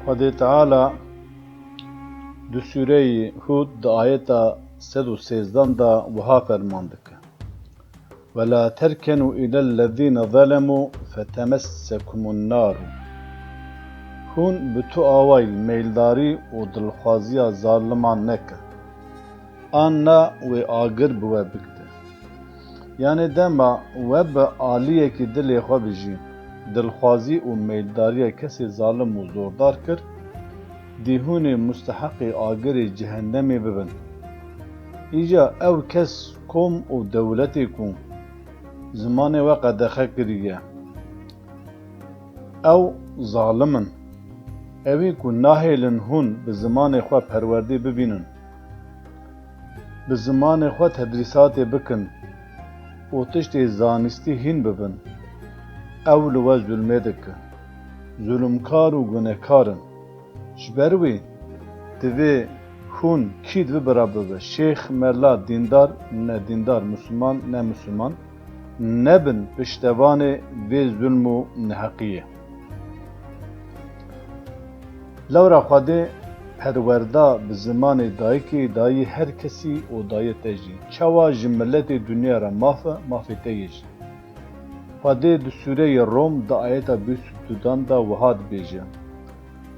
Xwedê Teala di Sûreyê Hûd di ayeta 113 da wiha ferman dike: وَلَا تَرْكَنُوا إِلَى الَّذ۪ينَ ظَلَمُوا فَتَمَسَّكُمُ النَّارُ. Hûn bi tu awayî meyldarî û dilxwaziya zaliman neke, an na wê agir bi we bikite. Yani dema we bi aliyekî dilê xwe bijî, dilxwazî û meyldariya kesê zalim û zordar kir, dî hûn ê musteheqê agirê cehennemê bibin. Îja ew kes kom û dewletê ku zimanê we qedexe kiriye, ew zalim in. Evî ku nahêlin hûn bi zimanê xwe perwerdê bibînin, bi zimanê xwe tedrîsatê bikin û tiştê zanistî hîn bibin, ew li we zulmê dike. Zulmkar û gunehkar in. Ji ber wê divê hûn kî bibira bibe, şêx, mela, dîndar, nedîndar, misûman, nemisûman, nebin piştevanê vê zulm û neheqiyê. Lewra Xwedê perwerda bi zimanê dayîkê, dayî her kesî û dayê te jî, çawa ji milletê dunya re mafe, mafê te yê jî. Xwedê di Sûreyê Rom di ayeta 22 da wiha dibêje: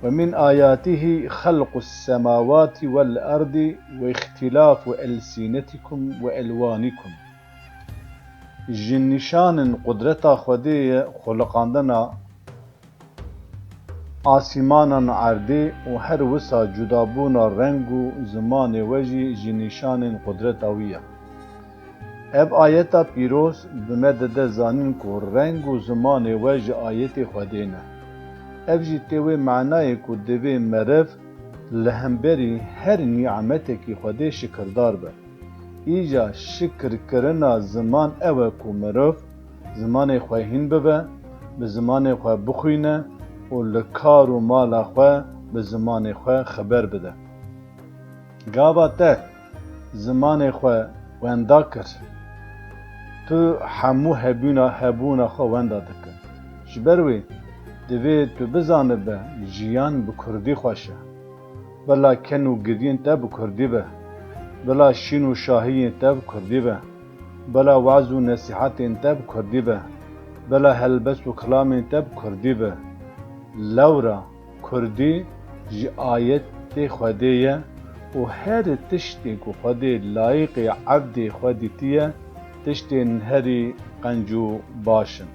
وَمِنْ آيَاتِهِ خَلْقُ السَّمَاوَاتِ وَالْأَرْضِ وَاخْتِلَافُ أَلْسِنَتِكُمْ وَأَلْوَانِكُمْ. Ji nîşanên qudreta Xwedê ye xweliqandina asîmanan erdê û her wisa cudabûna reng û zimanê we jî ji nîşanên qudreta wî ye. Ev ayeta pîroz bi me dide zanîn ku reng û zimanê we ji ayetê Xwedê ne. Ev jî tê wê menayê ku divê meriv li hemberî her nîametekî Xwedê şikirdar be. Îja şikirkirina ziman ew e ku mirov zimanê xwe hîn bibe, bi zimanê xwe bixwîne û li kar û mala xwe bi zimanê xwe xeber bide. Gava te zimanê xwe wenda kir, tu hemû hebûna xwe wenda dikir. Ji ber wê divê tu bizanibe jiyan bi Kurdî xweş e. Bila ken û giriyên te bi Kurdî be, bila şîn û şahiyên te bi Kurdî be, bila wez û nesîhetên te bi Kurdî be, bila helbest û kilamên te bi Kurdî be. Lewra Kurdî ji ayetê Xwedê ye û her tiştê ku Xwedê layıqê ebdê xwe dîtiye, tiştên herî qenc û baş in.